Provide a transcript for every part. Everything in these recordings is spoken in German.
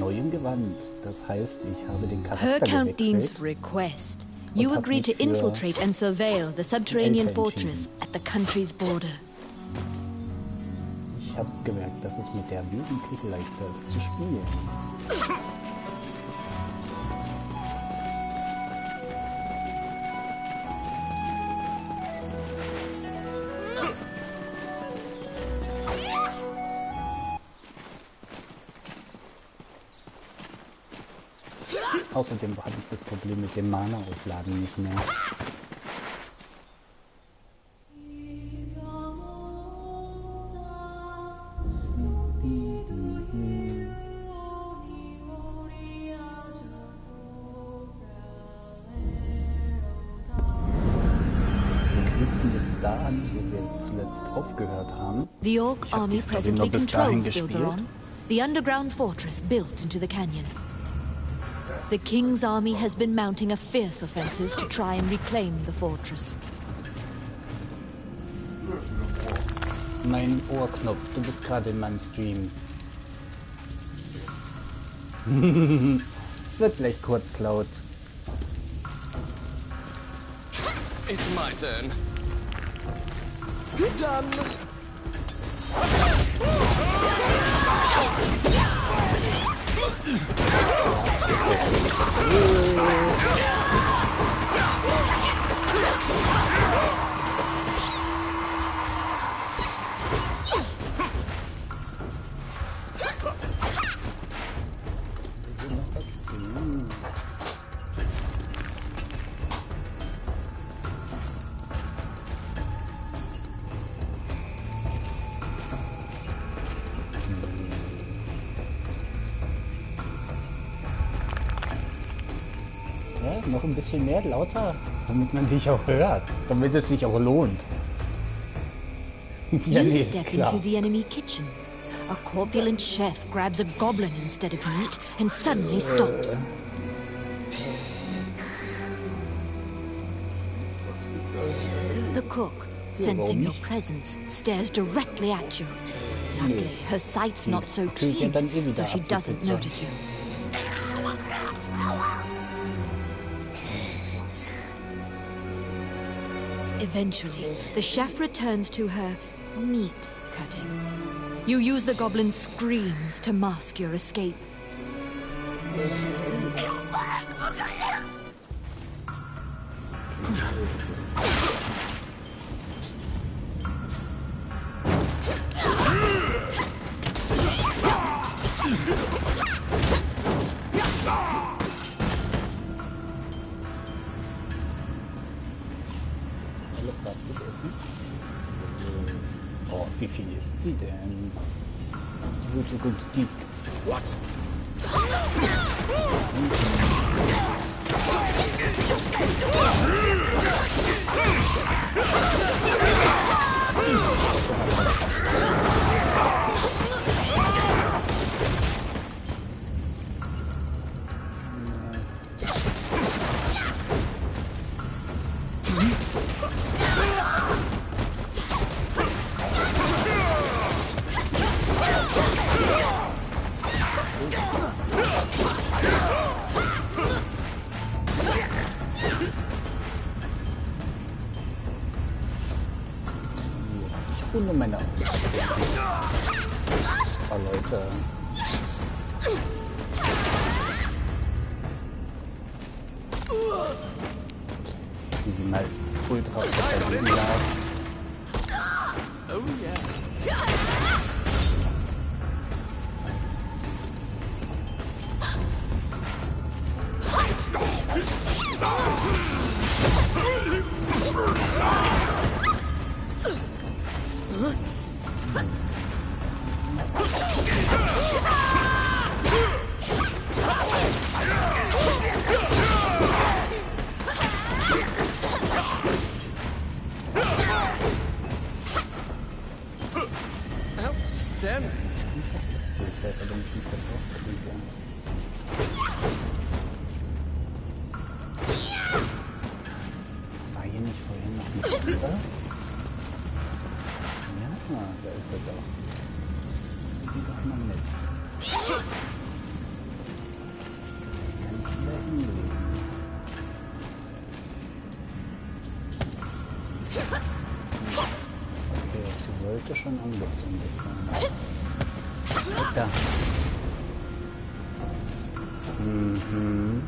neuem Gewand. Das heißt, ich habe den Per Charakter Count Dean's gewechselt. request, you hab agreed to mich für infiltrate and surveil the subterranean Elfer fortress at the country's border. Ich habe gemerkt, dass es mit der wesentlich leichter ist zu spielen. Außerdem habe ich das Problem mit dem Mana-Aufladen nicht mehr. Wir knüpfen jetzt da an, wo wir zuletzt aufgehört haben. The Orc Ich hab army die Story presently nur bis dahin controls gespielt. Bilberon, the underground fortress built into the canyon. The king's army has been mounting a fierce offensive to try and reclaim the fortress. Mein Ohrknopf, du bist gerade in meinem Stream. Es wird gleich kurz laut. It's my turn. Done. Ja, noch ein bisschen mehr lauter, damit man dich auch hört, damit es sich auch lohnt. Ja, You nee, step klar. into the enemy kitchen. A corpulent chef grabs a goblin instead of meat and suddenly stops. The cook, sensing your presence, stares directly at you. Luckily, her sight's not so krieg ja keen, dann eh wieder so she ab, die doesn't Pizza. notice you. Eventually, the chef returns to her meat cutting. You use the goblin's screams to mask your escape. Oh, wie viel ist sie denn? Die wird so gut dick. What? Ich bin nur meine Augen. Oh Leute. Wie sie mal ultra unterwegs lag. Oh yeah. Könnte schon angezündet sein. Da. Mhm.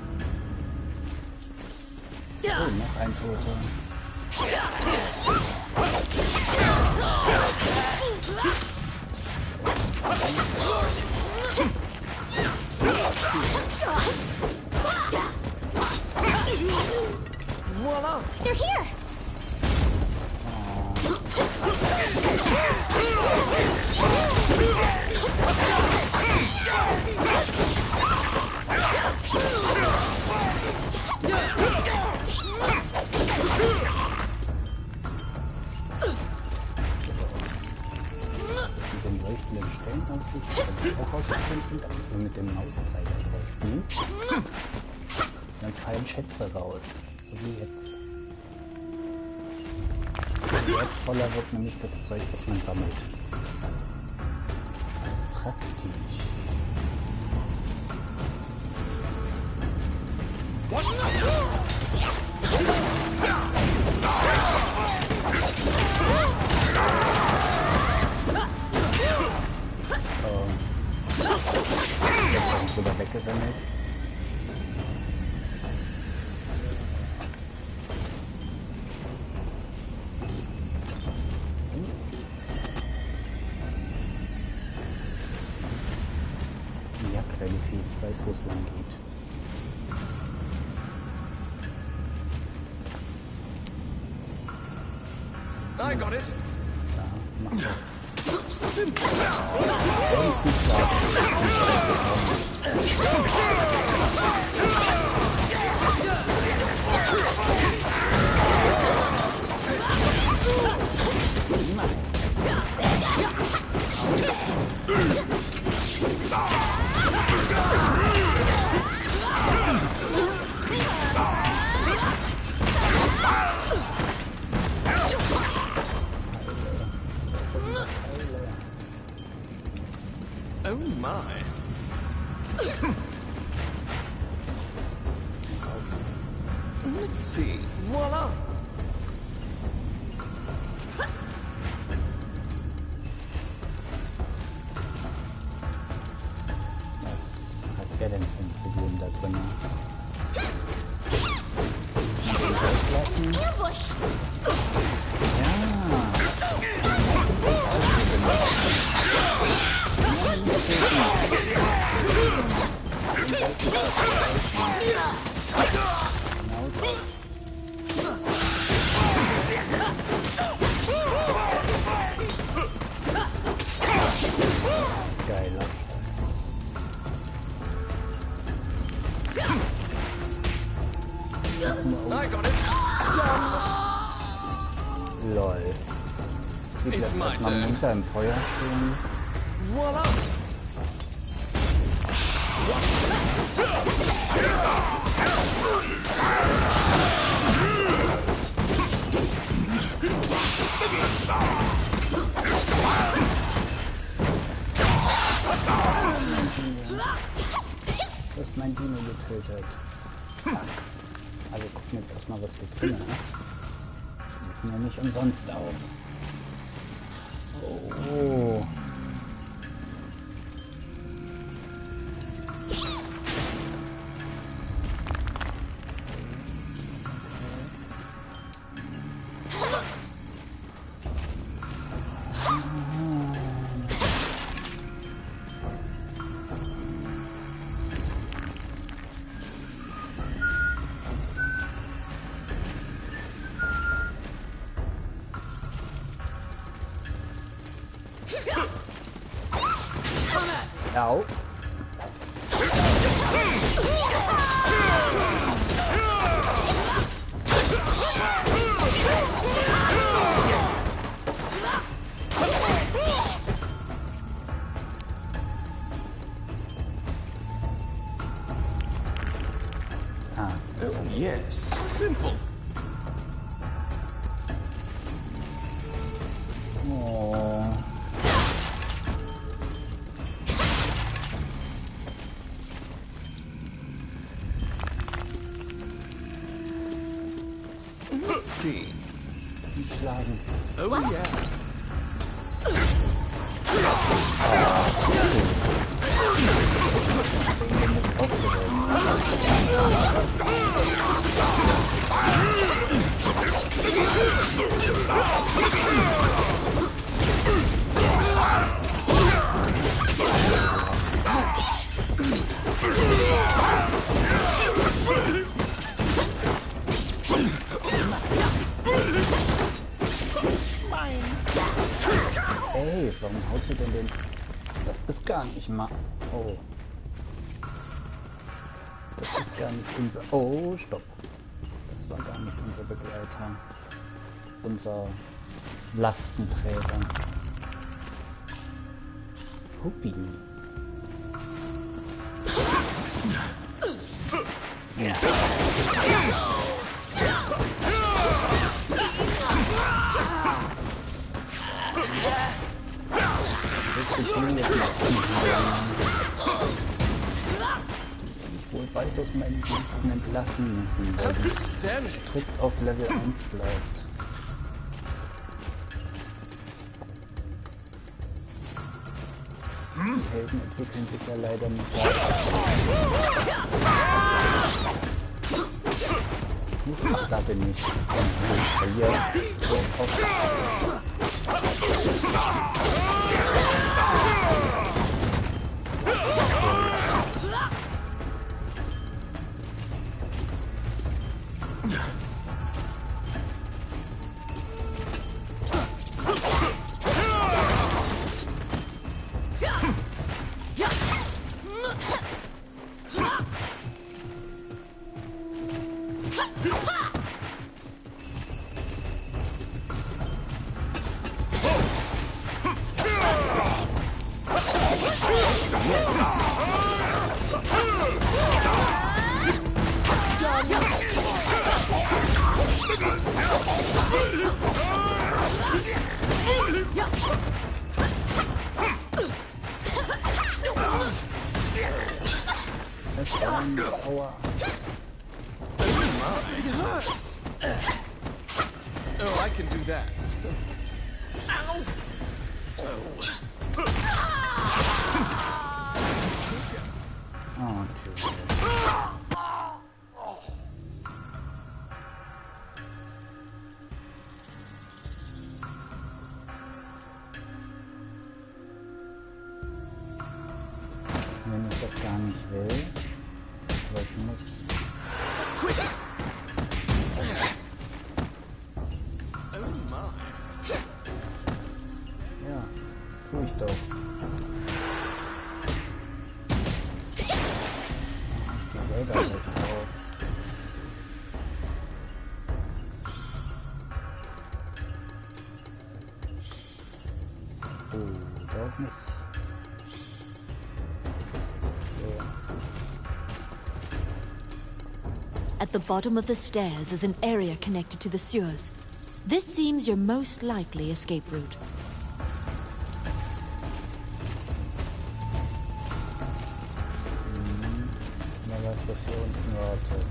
Oh, noch ein Toter. Voila! They're here! Mit den leuchtenden Stellen auf sich kann ich auch rausfinden, dass wir mit dem Mauszeiger drauf gehen. Dann fallen Schätze raus. So wie jetzt. Wertvoller wird nämlich das Zeug, das man sammelt. Praktisch. Jetzt habe ich wieder weggesammelt. Ich weiß, wo es lang geht. I got it. Ja, mach das. Oh my. Let's see. Voila! Was hat der denn für ein Problem da drin? Ambush! Geiler. I got it. Lol. Sieht It's jetzt my erstmal turn. munter im Feuer stehen. Voila! Du hast mein Dino getötet. Also gucken wir jetzt erstmal, was hier drin ist. Wir müssen ja nicht umsonst auf. Oh. Au. Oh yes. Simple. Oh. Let's see. Die schlagen. Oh yeah. Ey, warum haut sie denn den... Das ist gar nicht mal... Oh. Das ist gar nicht unser... Oh, stopp. Das war gar nicht unser Begleiter. Unser Lastenträger. Huppi. Ja. Ich wohl bald aus meinen Diensten entlassen müssen, weil die strikt auf Level 1 bleibt. Die Helden entwickeln sich ja leider nicht weiter. Ach, da bin ich. Ich verliere so oft. Aua. It hurts. Oh, I can do that. Ow. Oh. Oh, wenn ich das gar nicht will, aber ich muss... Ja, tue ich doch. Ich gehe selber nicht drauf. Oh, doch nicht. At the bottom of the stairs is an area connected to the sewers. This seems your most likely escape route. Wer weiß, was hier unten wartet.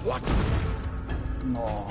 What? No.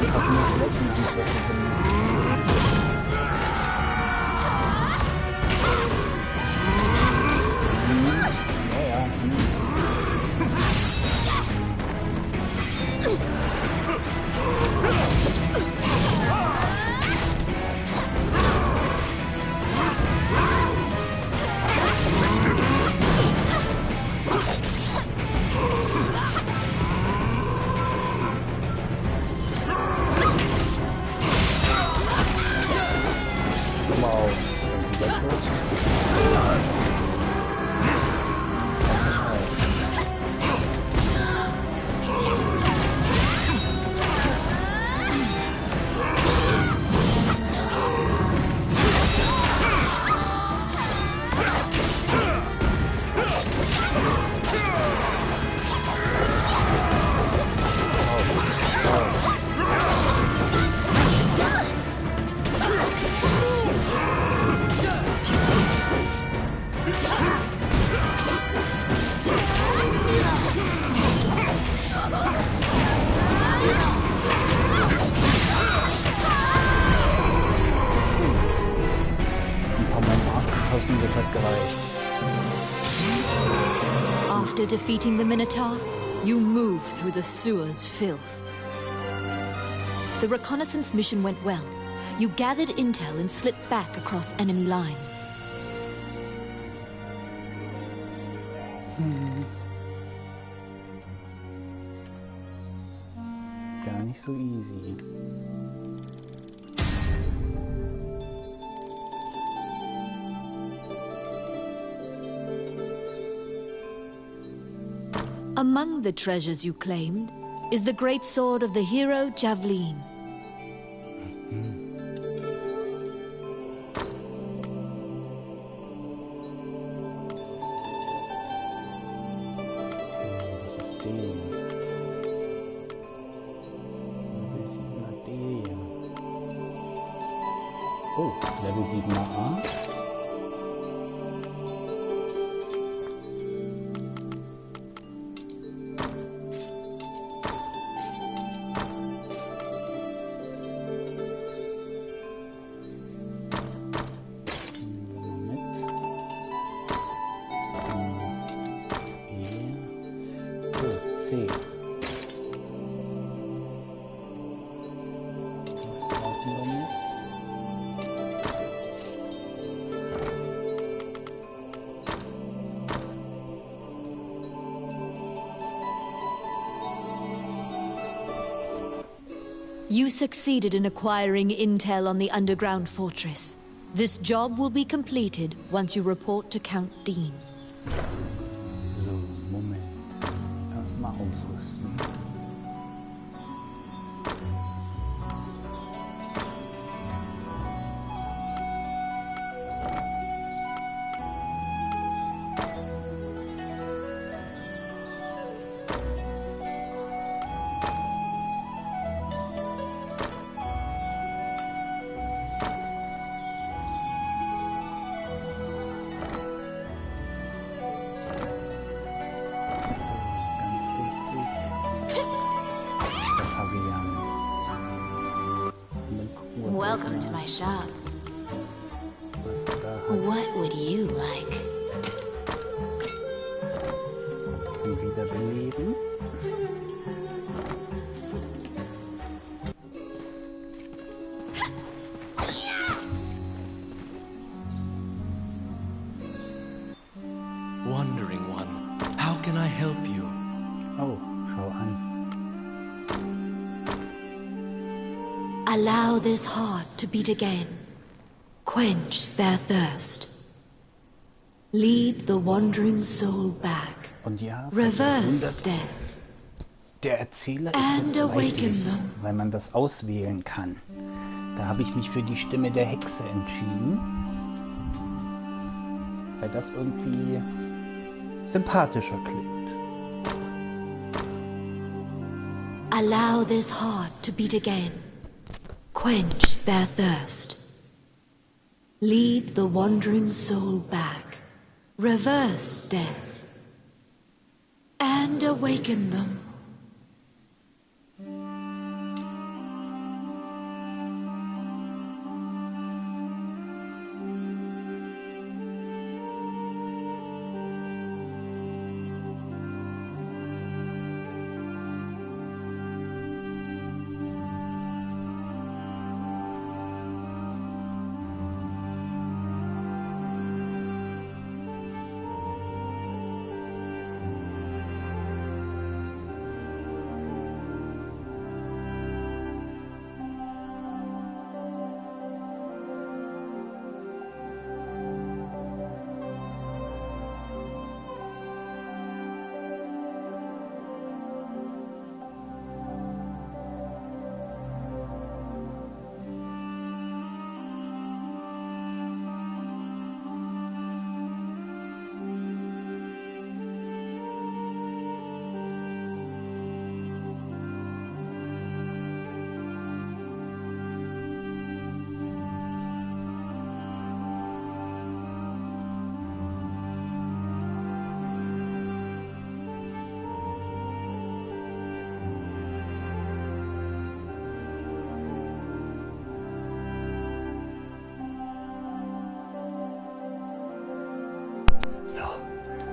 einfach nur Flächenangriffe benutzen. Ja, ja. Wow. After defeating the Minotaur, you move through the sewer's filth. The reconnaissance mission went well. You gathered intel and slipped back across enemy lines. Gar nicht so easy. Among the treasures you claimed is the great sword of the hero Javelin. Oh, Level 7a. You succeeded in acquiring intel on the underground fortress. This job will be completed once you report to Count Dean. So, Moment. Erstmal ausrüsten. Welcome to my shop. What would you like? Zum Wiederbeleben. Wandering one, how can I help you? Oh, schau an. Allow this heart to beat again. Quench their thirst. Lead the wandering soul back. Und ja, Reverse death. der Erzähler And ist awaken weiblich, them. weil man das auswählen kann. Da habe ich mich für die Stimme der Hexe entschieden. Weil das irgendwie sympathischer klingt. Allow this heart to beat again. Quench their thirst. Lead the wandering soul back. Reverse death. And awaken them.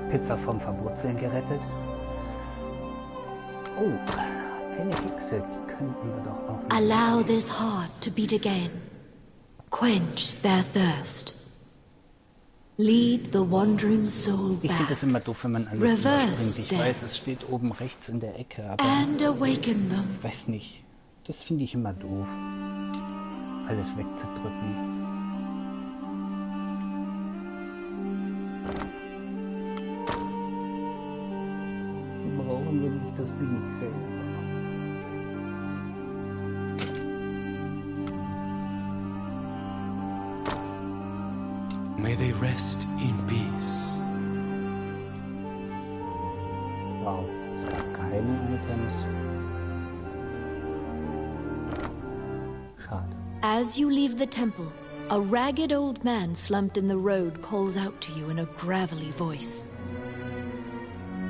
Pizza vom Verwurzeln gerettet. Oh, eine Hexe, die könnten wir doch auch... Allow this heart to beat again. Quench their thirst. Lead the wandering soul Ich finde back. es immer doof, wenn man alles Reverse überspringt. Ich weiß, es steht oben rechts in der Ecke, aber And awaken them. ich weiß nicht. Das finde ich immer doof. Alles wegzudrücken. Die brauchen wirklich das Bild selber. May they rest in peace. Wow, es gab keine Items. Schade. As you leave the temple, a ragged old man slumped in the road calls out to you in a gravelly voice.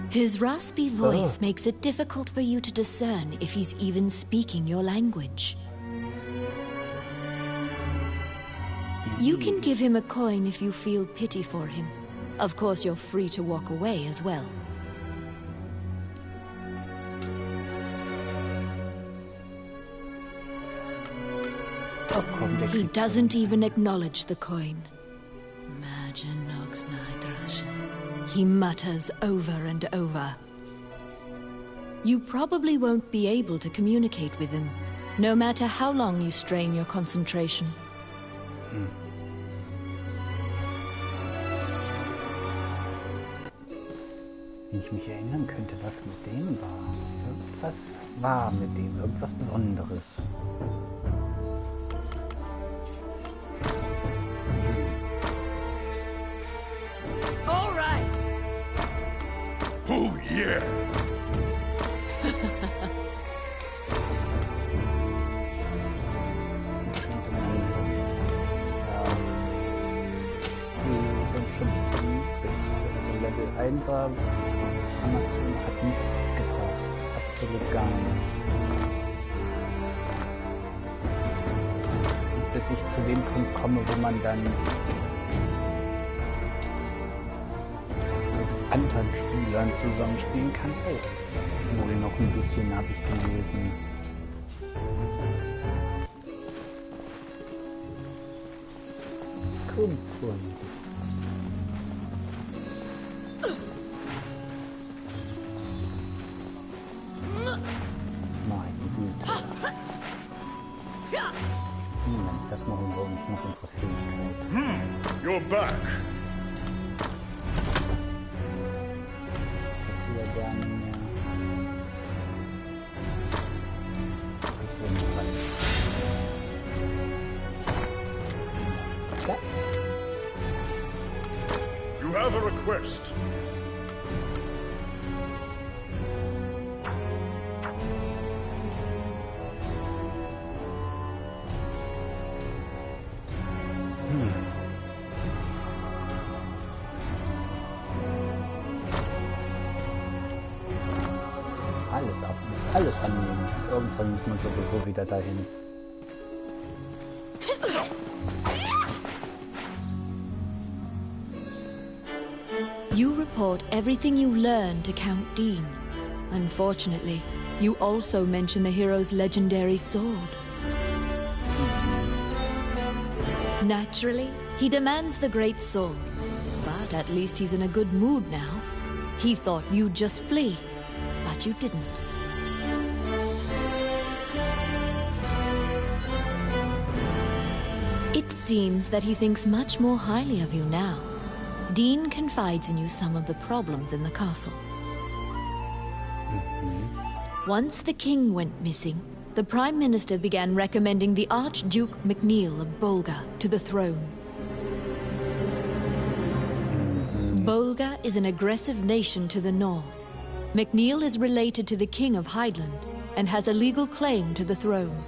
His raspy voice makes it difficult for you to discern if he's even speaking your language. You can give him a coin if you feel pity for him. Of course, you're free to walk away as well. Oh, komm, der He kriegt doesn't even acknowledge the coin. He mutters over and over. You probably won't be able to communicate with him, no matter how long you strain your concentration. Wenn ich mich erinnern könnte, was mit dem war. Irgendwas war mit dem, irgendwas Besonderes. All right. Oh yeah! Die sind schon zu niedrig. Also Level 1er Amazon hat nichts gebracht. Absolut gar nichts. Und bis ich zu dem Punkt komme, wo man dann mit anderen Spielern zusammenspielen kann, hält wohl noch ein bisschen, habe ich gelesen. Kunde. Meine Güte. Moment, das machen wir uns noch unsere Fähigkeit. You're back! Ich hätte ja gerne mehr. Bisschen frei. Ja. You have a request. Alles annehmen. Irgendwann muss man sowieso wieder dahin. You report everything you learn to Count Dean. Unfortunately, you also mention the hero's legendary sword. Naturally, he demands the great sword. But at least he's in a good mood now. He thought you'd just flee, but you didn't. It seems that he thinks much more highly of you now. Dean confides in you some of the problems in the castle. Once the king went missing, the Prime Minister began recommending the Archduke MacNeil of Bolga to the throne. Bolga is an aggressive nation to the north. MacNeil is related to the King of Highland and has a legal claim to the throne.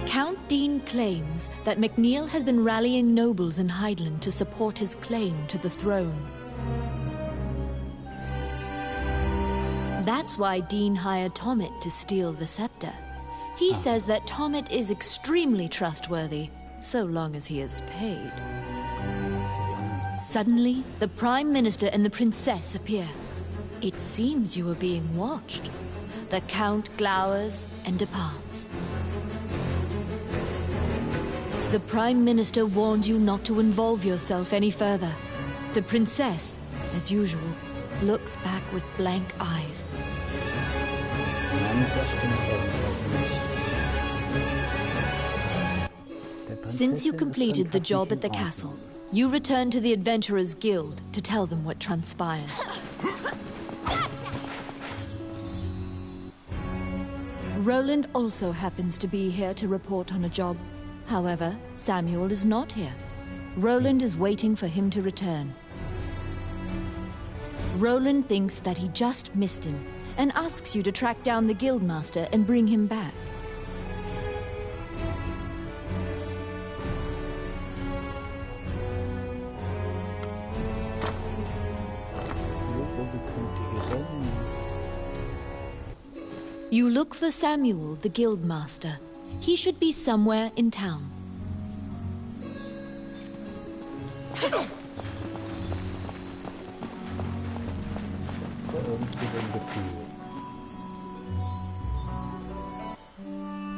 Count Dean claims that MacNeil has been rallying nobles in Highland to support his claim to the throne. That's why Dean hired Tommet to steal the scepter. He says that Tommet is extremely trustworthy, so long as he is paid. Suddenly, the Prime Minister and the Princess appear. It seems you are being watched. The Count glowers and departs. The Prime Minister warns you not to involve yourself any further. The Princess, as usual, looks back with blank eyes. Since you completed the job at the castle, you return to the Adventurers Guild to tell them what transpired. Roland also happens to be here to report on a job. However, Samuel is not here. Roland is waiting for him to return. Roland thinks that he just missed him and asks you to track down the Guildmaster and bring him back. You look for Samuel, the Guildmaster. He should be somewhere in town.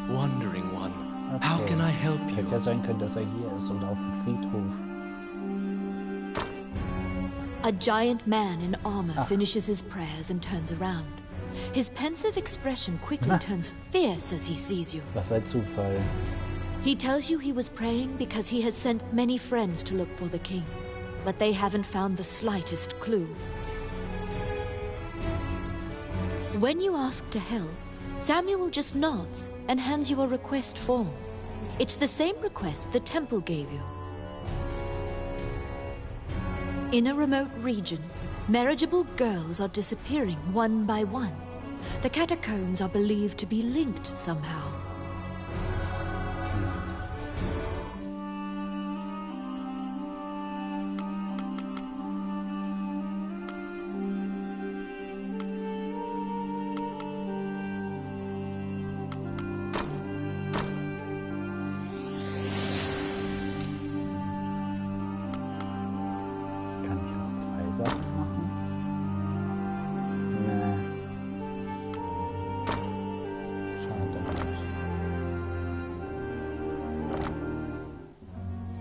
Wandering one, how can I help you? Hätte ja sein können, dass hier ist oder auf dem Friedhof. A giant man in armor finishes his prayers and turns around. His pensive expression quickly turns fierce as he sees you. Was ein Zufall. He tells you he was praying because he has sent many friends to look for the king, but they haven't found the slightest clue. When you ask to help, Samuel just nods and hands you a request form. It's the same request the temple gave you. In a remote region, marriageable girls are disappearing one by one. The catacombs are believed to be linked somehow.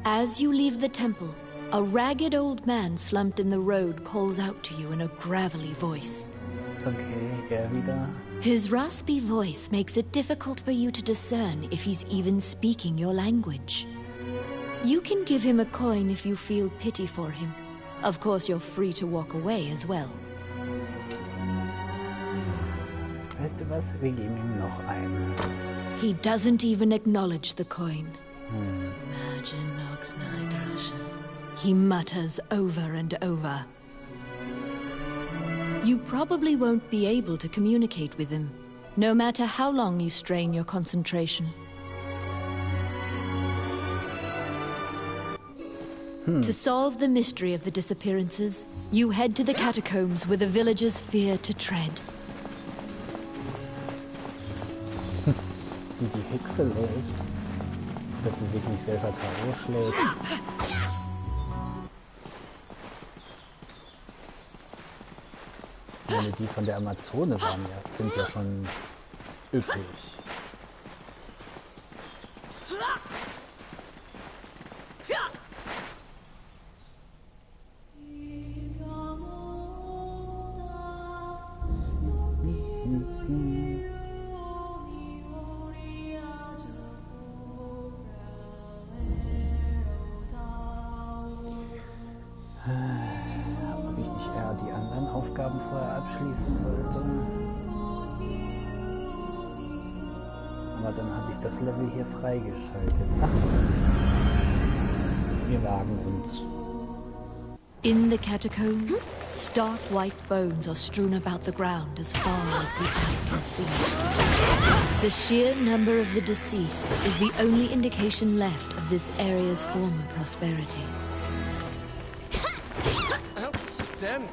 As you leave the temple, a ragged old man slumped in the road calls out to you in a gravelly voice. Okay, wieder. His raspy voice makes it difficult for you to discern if he's even speaking your language. You can give him a coin if you feel pity for him. Of course, you're free to walk away as well. Weißt du was? Wir geben ihm noch eine. He doesn't even acknowledge the coin. He mutters over and over. You probably won't be able to communicate with him, no matter how long you strain your concentration. To solve the mystery of the disappearances, you head to the catacombs where the villagers fear to tread. Wie die Hexe läuft, dass sie sich nicht selber K.O. schlägt. Ich meine, die von der Amazone waren ja, sind ja schon üppig. Ob ich nicht eher die anderen Aufgaben vorher abschließen sollte. Aber dann habe ich das Level hier freigeschaltet. Ach, wir wagen uns. In the catacombs, stark white bones are strewn about the ground as far as the eye can see. The sheer number of the deceased is the only indication left of this area's former prosperity. Outstanding.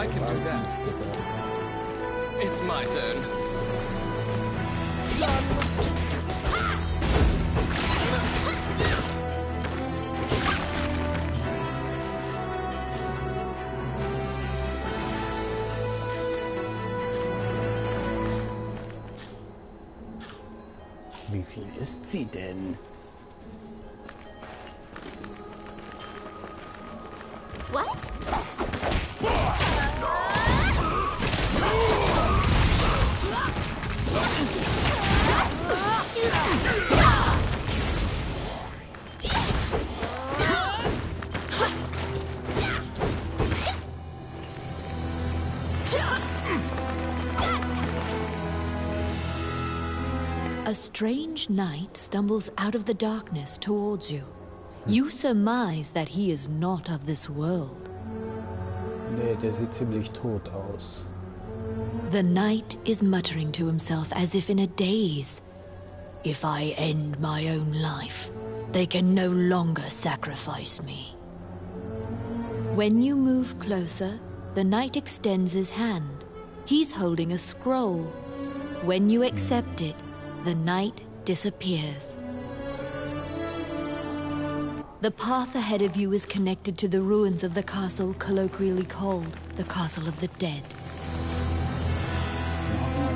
I can do that. It's my turn. Wie viel ist sie denn? What? A strange knight stumbles out of the darkness towards you. You surmise that he is not of this world. Nee, der sieht ziemlich tot aus. The knight is muttering to himself as if in a daze. If I end my own life, they can no longer sacrifice me. When you move closer, the knight extends his hand. He's holding a scroll. When you accept it, the knight disappears. The path ahead of you is connected to the ruins of the castle colloquially called the Castle of the Dead.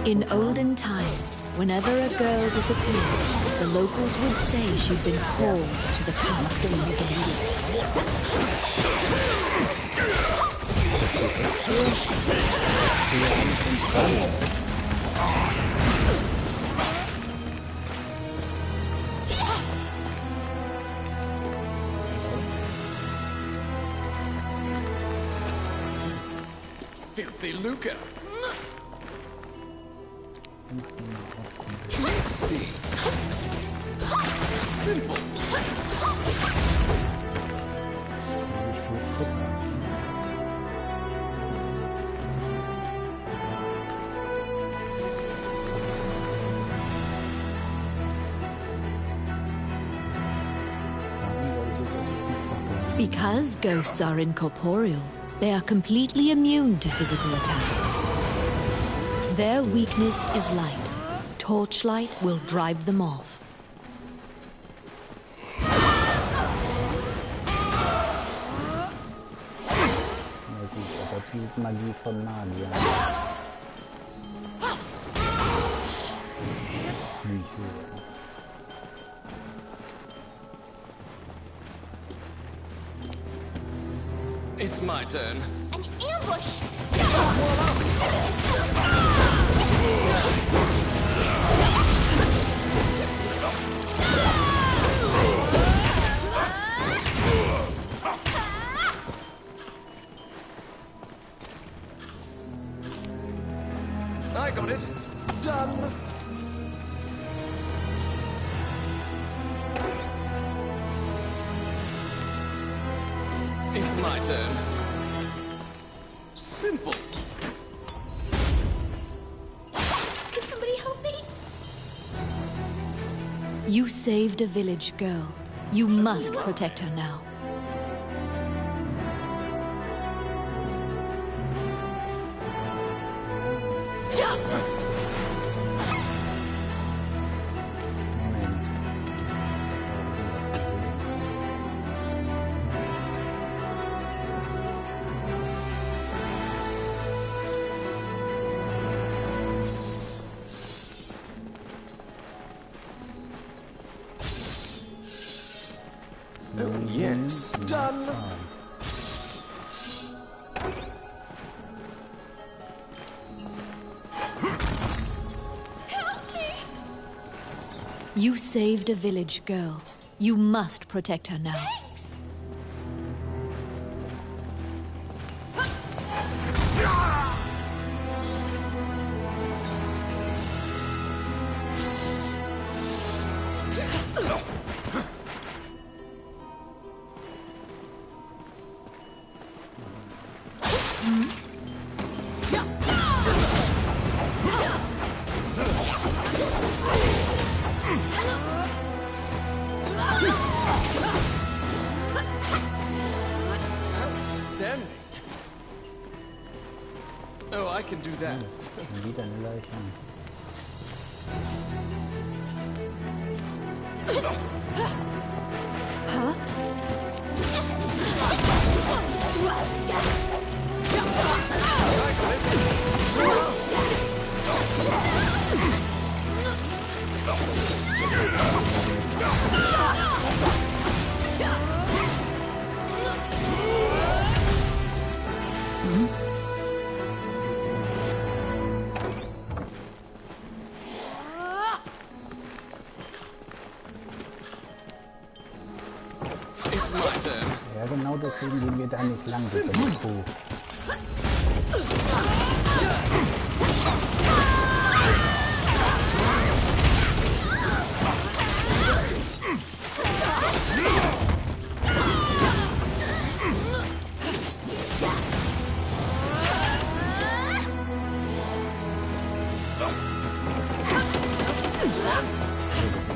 In olden times, whenever a girl disappeared, the locals would say she'd been called to the Castle of the Dead. Filthy lucre. Let's see. Simple. Because ghosts are incorporeal, they are completely immune to physical attacks. Their weakness is light. Torchlight will drive them off. Magie von Magier. Nicht so. It's my turn. An ambush! I got it. Done. It's my turn. Simple. Can somebody help me? You saved a village girl. You must protect her now. Yes, done. Help me! You saved a village girl. You must protect her now. Oh, I can do that. Wieder eine Leiche. It's my turn. Ja, genau deswegen gehen wir da nicht lang, bitte, mit Kuh.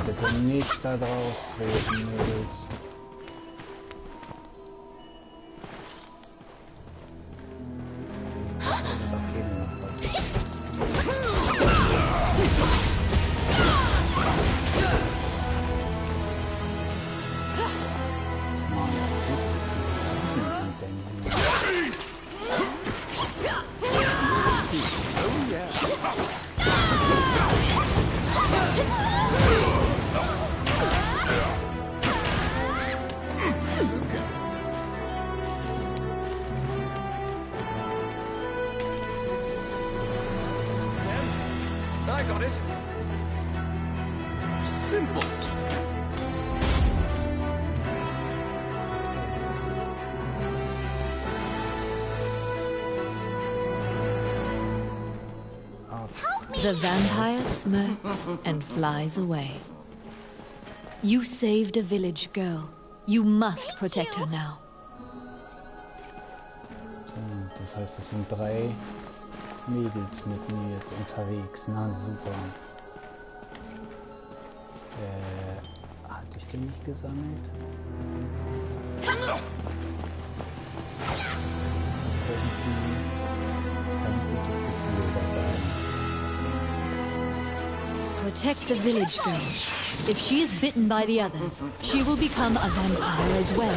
Bitte nicht da drauf treten, Mädels. Da fehlt noch was. Mann, mit den Händen. Oh, yeah. I got it. Simple. The vampire smirks and flies away. You saved a village girl. You must protect her now. So, das heißt, es sind 3 Mädels mit mir jetzt unterwegs. Na super. Hatte ich den nicht gesammelt? Irgendwie ein gutes Gefühl dabei. Protect the village girl. If she is bitten by the others, she will become a vampire as well.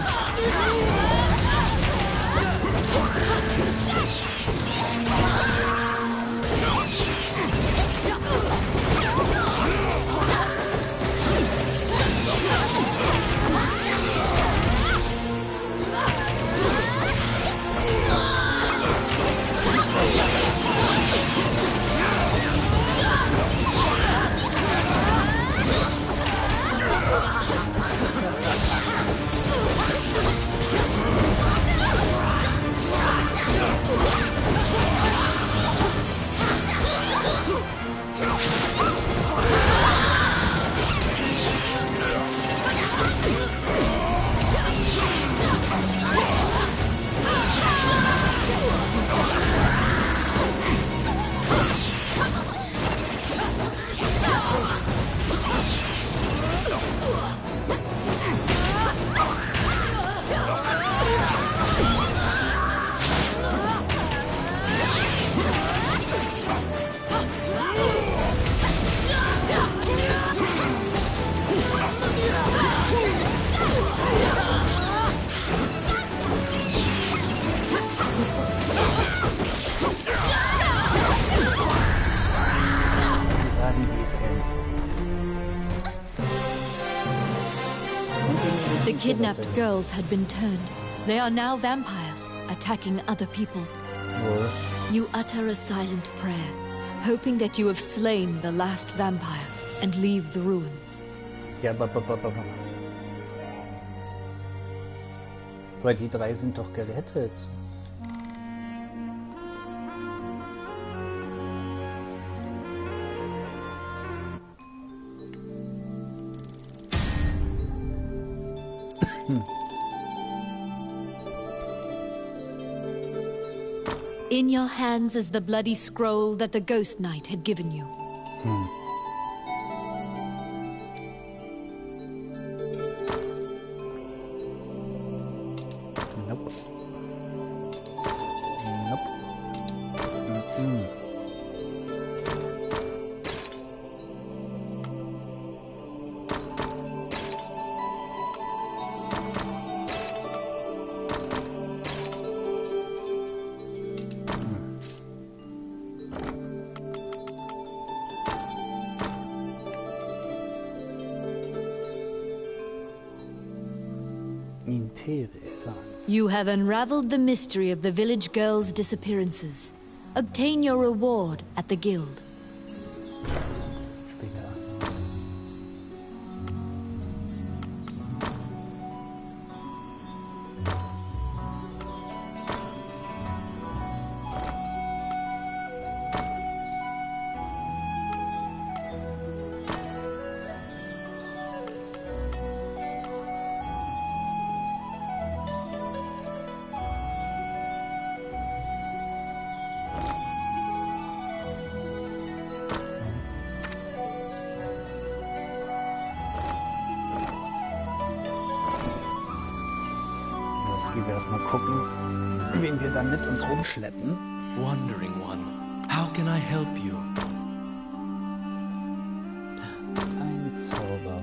The kidnapped girls had been turned. They are now vampires, attacking other people. You utter a silent prayer, hoping that you have slain the last vampire and leave the ruins. Ja, weil die 3 sind doch gerettet. In your hands is the bloody scroll that the Ghost Knight had given you. Nope. Nope. You have unraveled the mystery of the village girls' disappearances. Obtain your reward at the guild. Mal gucken, wen wir dann mit uns rumschleppen. Wandering one, how can I help you? Ein Zauber.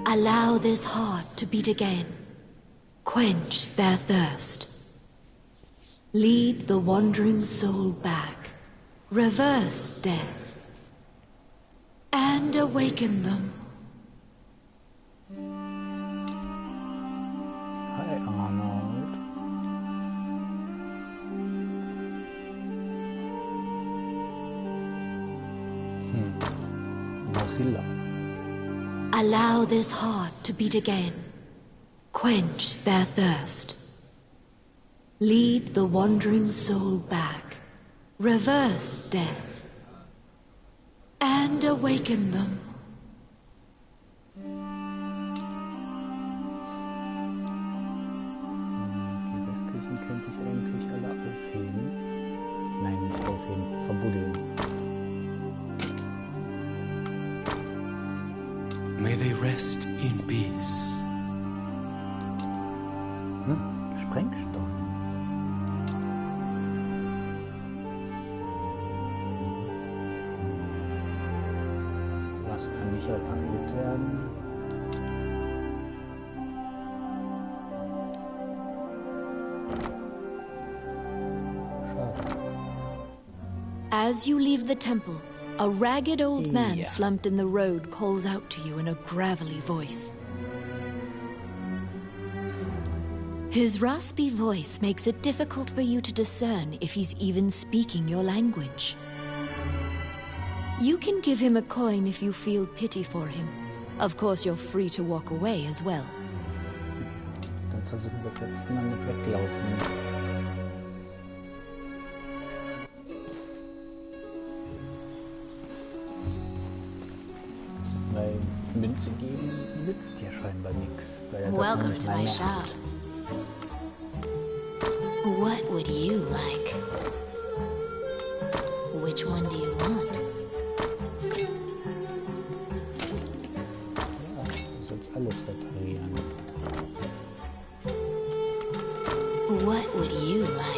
Allow this heart to beat again. Quench their thirst. Lead the wandering soul back. Reverse death. And awaken them. Allow this heart to beat again. Quench their thirst. Lead the wandering soul back. Reverse death. And awaken them. Die restlichen könnte ich eigentlich alle aufheben. Nein, nicht aufheben, verbuddeln. May they rest in peace. Sprengstoff. Was kann nicht repariert werden? Schade. As you leave the temple, a ragged old man slumped in the road calls out to you in a gravelly voice. His raspy voice makes it difficult for you to discern if he's even speaking your language. You can give him a coin if you feel pity for him. Of course, you're free to walk away as well. Dann versuchen wir das jetzt mal mit weglaufen. Münze geben nützt ja scheinbar nichts. Welcome to my shop. What would you like? Which one do you want? Ja, du sollst alles reparieren. What would you like?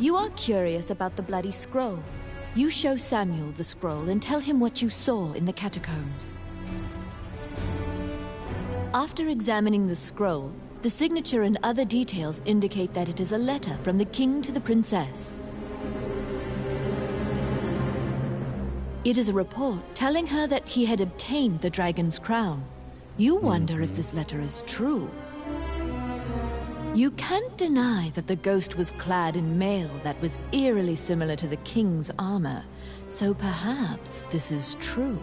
You are curious about the bloody scroll. You show Samuel the scroll and tell him what you saw in the catacombs. After examining the scroll, the signature and other details indicate that it is a letter from the king to the princess. It is a report telling her that he had obtained the dragon's crown. You wonder if this letter is true. You can't deny that the ghost was clad in mail that was eerily similar to the king's armor, so perhaps this is true.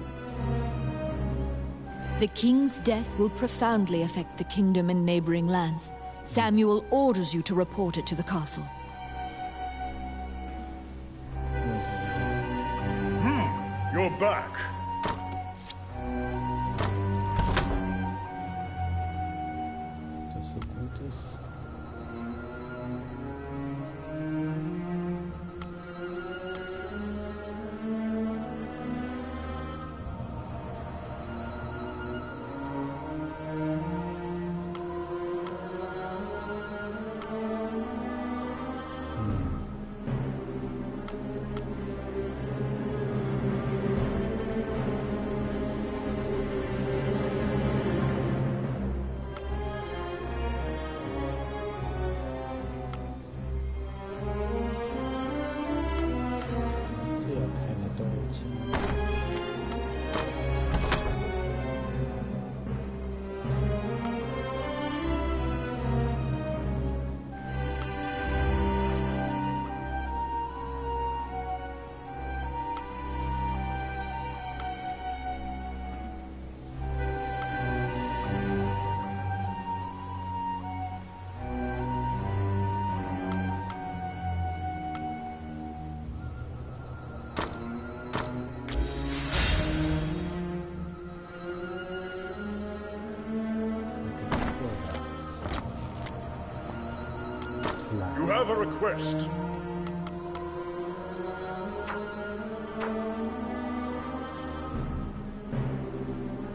The king's death will profoundly affect the kingdom and neighboring lands. Samuel orders you to report it to the castle. You're back. Das so gut ist. You have a request.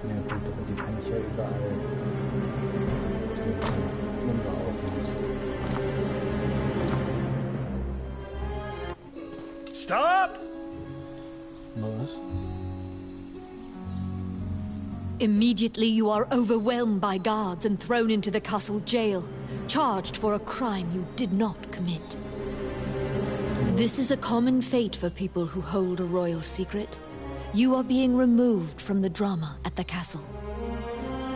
Ja gut, aber die kann ich ja überall. Stop! Was? Immediately you are overwhelmed by guards and thrown into the castle jail, charged for a crime you did not commit. This is a common fate for people who hold a royal secret. You are being removed from the drama at the castle.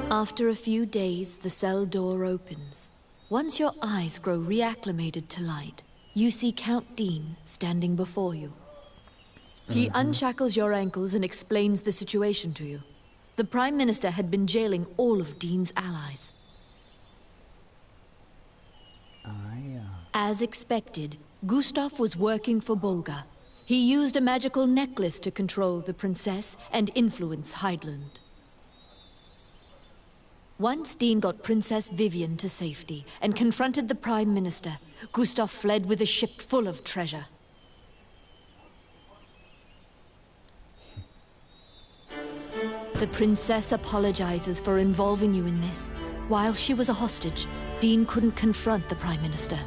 After a few days, the cell door opens. Once your eyes grow reacclimated to light, you see Count Dean standing before you. He unshackles your ankles and explains the situation to you. The Prime Minister had been jailing all of Dean's allies. As expected, Gustav was working for Bolga. He used a magical necklace to control the princess and influence Heidland. Once Dean got Princess Vivian to safety and confronted the Prime Minister, Gustav fled with a ship full of treasure. The princess apologizes for involving you in this. While she was a hostage, Dean couldn't confront the Prime Minister.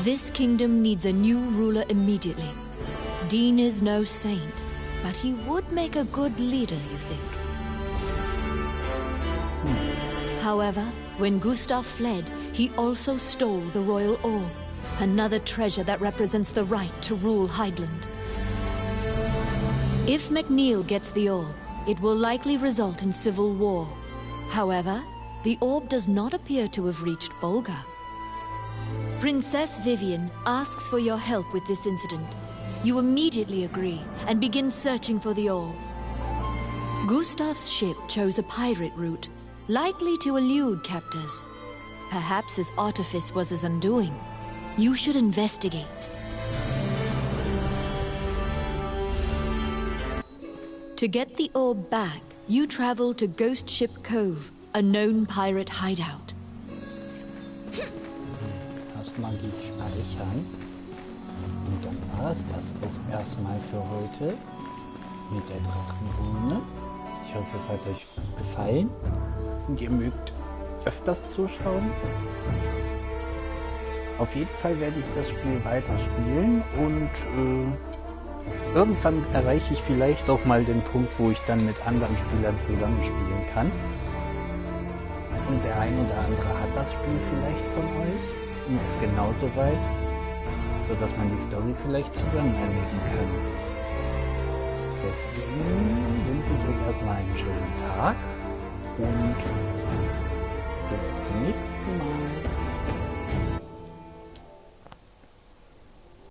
This kingdom needs a new ruler immediately. Dean is no saint, but he would make a good leader, you think. However, when Gustav fled, he also stole the royal orb, another treasure that represents the right to rule Heidland. If MacNeil gets the orb, it will likely result in civil war. However, the orb does not appear to have reached Bolga. Princess Vivian asks for your help with this incident. You immediately agree and begin searching for the orb. Gustav's ship chose a pirate route, likely to elude captors. Perhaps his artifice was his undoing. You should investigate. To get the orb back, you travel to Ghost Ship Cove, a known pirate hideout. Erstmal die speichern. Und dann war es das auch erstmal für heute mit der Drachenkrone. Ich hoffe, es hat euch gefallen und ihr mögt öfters zuschauen. Auf jeden Fall werde ich das Spiel weiterspielen und irgendwann erreiche ich vielleicht auch mal den Punkt, wo ich dann mit anderen Spielern zusammenspielen kann. Und der eine oder andere hat das Spiel vielleicht von euch und ist genauso weit, sodass man die Story vielleicht zusammen erleben kann. Deswegen wünsche ich euch erstmal einen schönen Tag und